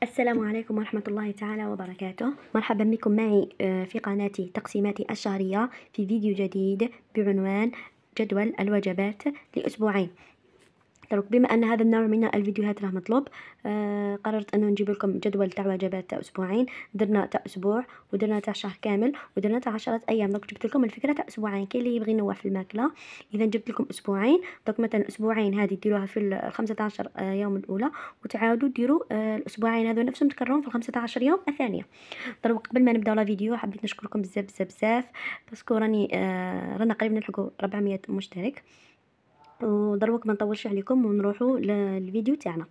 السلام عليكم ورحمة الله تعالى وبركاته. مرحبا بكم معي في قناتي تقسيماتي الشهرية في فيديو جديد بعنوان جدول الوجبات لأسبوعين. بما أن هذا النوع من الفيديوهات راه مطلوب، قررت أنه نجيب لكم جدول تاع وجبات تاع أسبوعين. درنا تاع أسبوع ودرنا تاع شهر كامل ودرنا تاع 10 أيام. جبت لكم الفكرة تاع أسبوعين، كاين اللي يبغي ينوع في الماكلة. إذا جبت لكم أسبوعين، مثلا أسبوعين هذه ديروها في 15 يوم الأولى، وتعاودوا ديروا الأسبوعين هذو نفسهم تكررون في 15 يوم الثانية. قبل ما نبداو لا فيديو حبيت نشكركم بزاف بزاف بزاف، باسكو رانا قريب نلحقوا 400 مشترك. ودروك ما نطولش عليكم ونروحوا للفيديو تاعنا.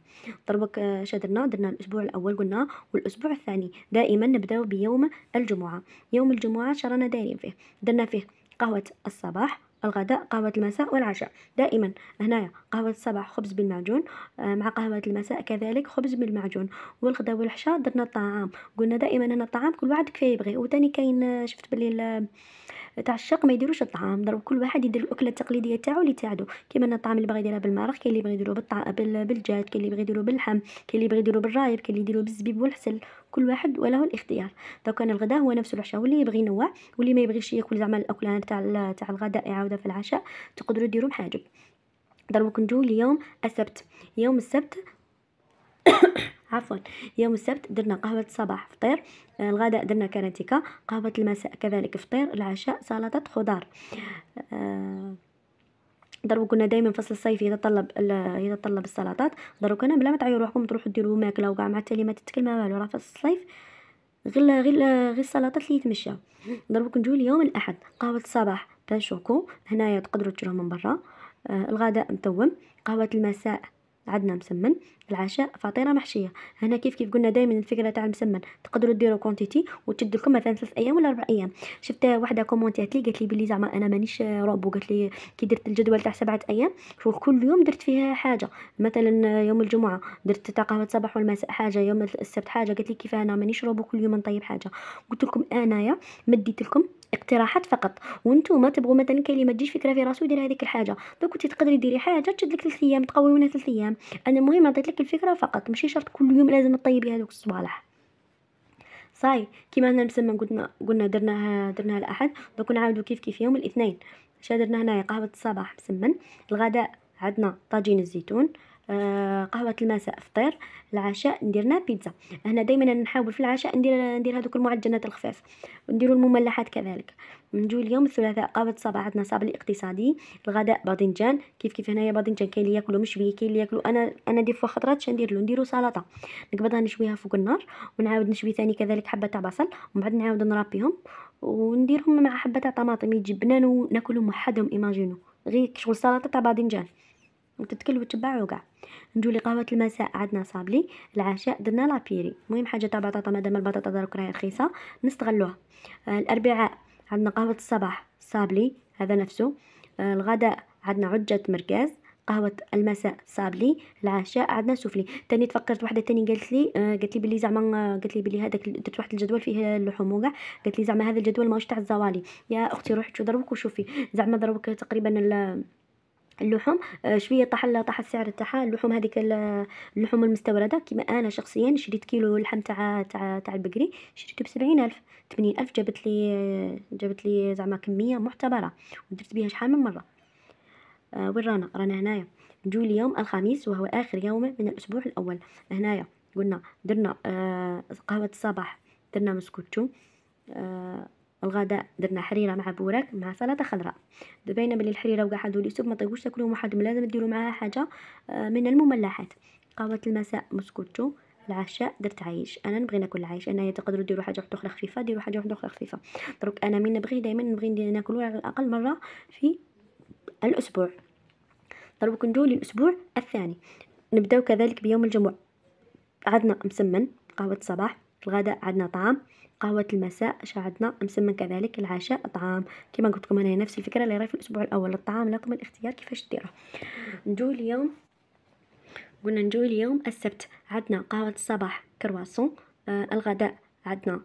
درنا الاسبوع الاول قلنا، والاسبوع الثاني دائما نبداو بيوم الجمعه. يوم الجمعه شرانا دايرين فيه؟ درنا فيه قهوه الصباح، الغداء قهوة المساء والعشاء. دائما هنايا قهوة الصباح خبز بالمعجون، مع قهوة المساء كذلك خبز بالمعجون. والغداء والعشاء درنا الطعام. قلنا دائما ان الطعام كل واحد كيف يبغي. وتاني كاين شفت بلي تاع الشق ما يديروش الطعام، ضرب كل واحد يدير الاكله التقليديه تاعو اللي تساعدو. كيما ان الطعام اللي بغى يديرها بالمرق، كاين اللي يبغي يديرو بالدجاج، كاين اللي يبغي يديرو باللحم، كاين اللي يبغي يديرو بالرايب، كاين اللي يديرو بالزبيب والعسل. كل واحد وله الاختيار. كان الغداء هو نفس العشاء، واللي يبغي ينوع واللي ما يبغيش ياكل زعما الاكله تاع الغداء يعاودها في العشاء، تقدروا ديروا محاجب. ضربوا نجو ليوم السبت. يوم السبت عفوا يوم السبت درنا قهوة الصباح فطير، الغداء درنا كراتيكا، قهوة المساء كذلك فطير، العشاء سلطة خضار. قلنا دائما فصل الصيف يتطلب السلطات. انا بلا ما تعيروا روحكم تروحوا ديروا ماكله وكاع مع التالي ما تتكلم والو، راه فصل الصيف غير السلطات اللي يتمشى. نجو اليوم الاحد، قهوه الصباح باشوكو، هنايا تقدروا تشروه من برا. الغداء متوم، قهوه المساء عندنا مسمن، العشاء فطيره محشيه. هنا كيف قلنا دائما الفكره تاع المسمن تقدروا ديروا كونتيتي وتشد لكم مثلا 3 ايام ولا 4 ايام. شفت وحده كومونتات لي قالت لي بلي زعما انا مانيش روبو، قالت لي كي درت الجدول تاع 7 ايام كل يوم درت فيها حاجه. مثلا يوم الجمعه درت تاع قهوه الصباح والمساء حاجه، يوم السبت حاجه. قالت لي كيف انا مانيش روبو كل يوم نطيب حاجه. قلت لكم انايا مديت لكم اقتراحات فقط، وانتم تبغوا مثلا كاين اللي ما تجيش فكره في راسو يدير هذيك الحاجه. كنتي تقدري ديري حاجه تشد لك 3 ايام تقوي منها 3 ايام. انا المهم عطيت لك الفكره فقط، ماشي شرط كل يوم لازم تطيبي هذوك الصوالح. صاي كيما هنا نسمى قلنا درناها الاحد. نعاودو كيف يوم الاثنين. درنا هنايا قهوه الصباح مسمن، الغداء عندنا طاجين الزيتون، قهوه المساء فطير، العشاء نديرنا بيتزا. هنا دائما نحاول في العشاء ندير هذوك المعجنات الخفاف، ونديروا المملحات كذلك. نجو اليوم الثلاثاء، قهوه الصباح عندنا صابلي اقتصادي، الغداء باذنجان كيف هنايا باذنجان. كاين اللي ياكلوا مشوي، كاين اللي ياكلوا انا ندير في خطرات نديرو سلطه. نقبضها نشويها فوق النار، ونعاود نشوي ثاني كذلك حبه تاع بصل، ومن بعد نعاود نربيهم ونديرهم مع حبه تاع طماطم يجي بنان وناكلهم وحدهم. ايماجينو غير شغل سلطه تاع باذنجان وتتكل وتشبع وكاع. نجولي قهوه المساء عندنا صابلي، العشاء درنا لابيري. المهم حاجه تاع بطاطا، مادام البطاطا دروك راهي رخيصه نستغلوها. الاربعاء عندنا قهوه الصباح صابلي هذا نفسه، الغداء عندنا عجه مركاز، قهوه المساء صابلي، العشاء عندنا سفلي. تاني تفكرت وحده تاني قالت لي بلي زعما قالت لي بلي هذاك درت واحد الجدول فيه اللحوم وكاع. قالت لي زعما هذا الجدول ماهوش تاع الزوالي. يا اختي روحي دروك وشوفي زعما دروك تقريبا اللحوم شويه طاح السعر تاعها. اللحوم هذيك اللحوم المستورده، كيما انا شخصيا شريت كيلو لحم تاع البقري شريته ب70,000 80,000. جابت لي زعما كميه معتبره، ودرت بها شحال من مره. وين رانا هنايا. نجو اليوم الخميس وهو اخر يوم من الاسبوع الاول. هنايا قلنا درنا قهوه الصباح درنا مسكوتشو، الغداء درنا حريره مع بوراك مع سلطه خضراء. باينه بلي الحريره وكاع هذو السوب ما تقدروش تاكلوهم وحدهم، لازم ديروا معاها حاجه من المملحات. قهوه المساء مسكوتشو، العشاء درت عيش. انا نبغي ناكل العيش. انا تقدروا ديروا حاجه اخرى خفيفه، ديروا حاجه اخرى خفيفه. دروك انا من نبغي دائما ناكلوا على الاقل مره في الاسبوع. دروك نجو للاسبوع الثاني. نبداو كذلك بيوم الجمعه، عندنا مسمن قهوة الصباح، الغداء عندنا طعام، قهوة المساء عندنا مسمن كذلك، العشاء طعام. كما قلت لكم هنا نفس الفكرة اللي راهي في الأسبوع الأول. الطعام لكم الاختيار كيفاش ديروه. نجو اليوم السبت، عندنا قهوة الصباح كرواسون، الغداء عندنا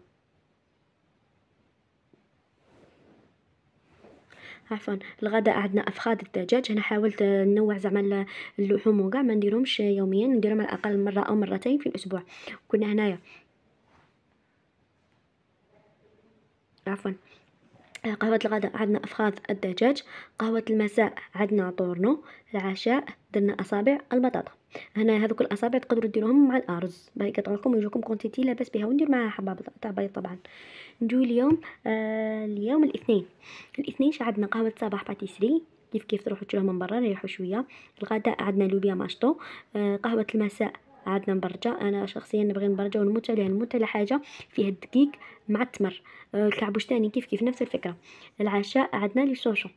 عفوا. الغداء عندنا افخاذ الدجاج. هنا حاولت ننوع زعما اللحوم وكاع ما نديرهمش يوميا، نديرهم على الاقل مره او مرتين في الاسبوع. كنا هنايا عفوا. قهوة الغداء عندنا أفخاذ الدجاج. قهوة المساء عندنا طورنو. العشاء درنا أصابع البطاطا. هنا هذوك الأصابع تقدروا ديروهم مع الأرز، باهي يقطعوا لكم ويجوكم كونتيتي لاباس بها، وندير معاها حبة تاع بيض طبعا. نجو اليوم اليوم الاثنين. الاثنين عندنا قهوة صباح باتيسري، كيف تروحوا تشروها من برا ريحوا شويه. الغداء عندنا لوبيا ماشطو. قهوة المساء عندنا مبرجة. انا شخصيا نبغي المبرجة ونموت عليها، نموت على حاجة فيها الدقيق مع التمر. الكعبوش تاني كيف نفس الفكرة. العشاء عندنا لي سوشو.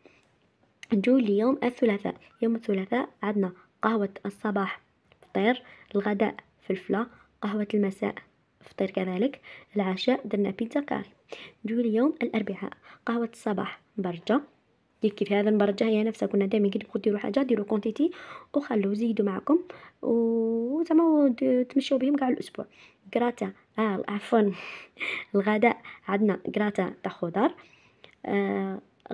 نجو اليوم الثلاثاء. يوم الثلاثاء عندنا قهوة الصباح فطير. الغداء فلفلة. قهوة المساء فطير كذلك. العشاء درنا بيتزا كاري. نجو اليوم الأربعاء. قهوة الصباح برجة، كيف هذا المرجة هي نفسها. كنا دائما كي تبغوا ديروا حاجه ديروا كونتيتي وخلوا زيدوا معكم وزعما تمشوا بهم كاع الاسبوع. كراتا عفوا. الغداء عندنا كراتا تاع خضار.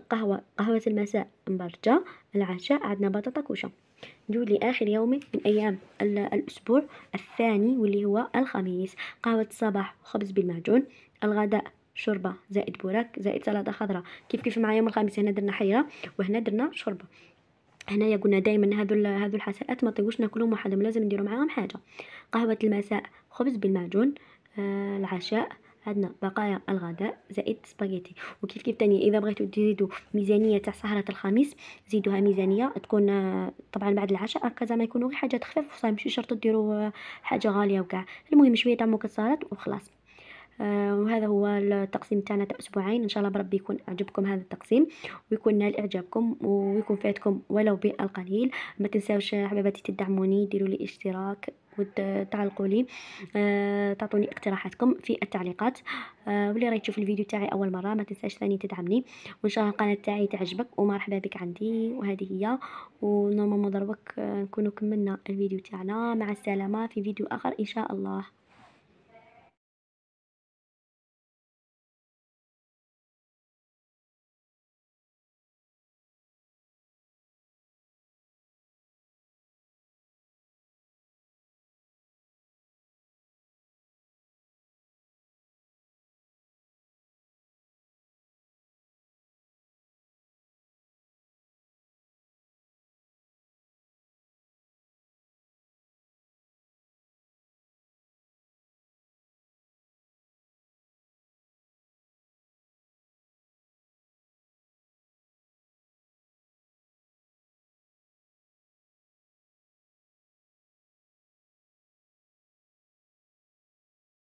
قهوة المساء مبرجة. العشاء عندنا بطاطا كوشة. نجو لآخر يوم من أيام الأسبوع الثاني واللي هو الخميس. قهوة الصباح خبز بالمعجون. الغداء شوربة زائد بوراك زائد سلطة خضراء. كيف مع يوم الخميس هنا درنا حيرة وهنا درنا شوربة. هنايا قلنا دائما هذو الحساءات ما طيبوش ناكلهم وحدهم، لازم نديروا معاهم حاجة. قهوة المساء خبز بالمعجون. العشاء عندنا بقايا الغداء زائد سباغيتي. وكيف تاني اذا بغيتوا تزيدوا ميزانيه تاع سهره الخميس زيدوها ميزانيه تكون طبعا بعد العشاء هكا زعما يكونوا غير حاجات خفيف وصاي، ماشي شرط ديروا حاجه غاليه وكاع. المهم شويه تاع مكسرات وخلاص. وهذا هو التقسيم تاعنا تاع اسبوعين. ان شاء الله بربي يكون عجبكم هذا التقسيم ويكون نال اعجابكم ويكون فاتكم ولو بالقليل. ما تنساوش حبيباتي تدعموني، ديروا لي اشتراك وتعلقوا لي، تعطوني اقتراحاتكم في التعليقات. واللي راهي تشوف الفيديو تاعي اول مره ما تنساش ثاني تدعمني، وان شاء الله القناه تاعي تعجبك ومرحبا بك عندي. وهذه هي ونورمالمون دروك نكونوا كملنا الفيديو تاعنا. مع السلامه في فيديو اخر ان شاء الله.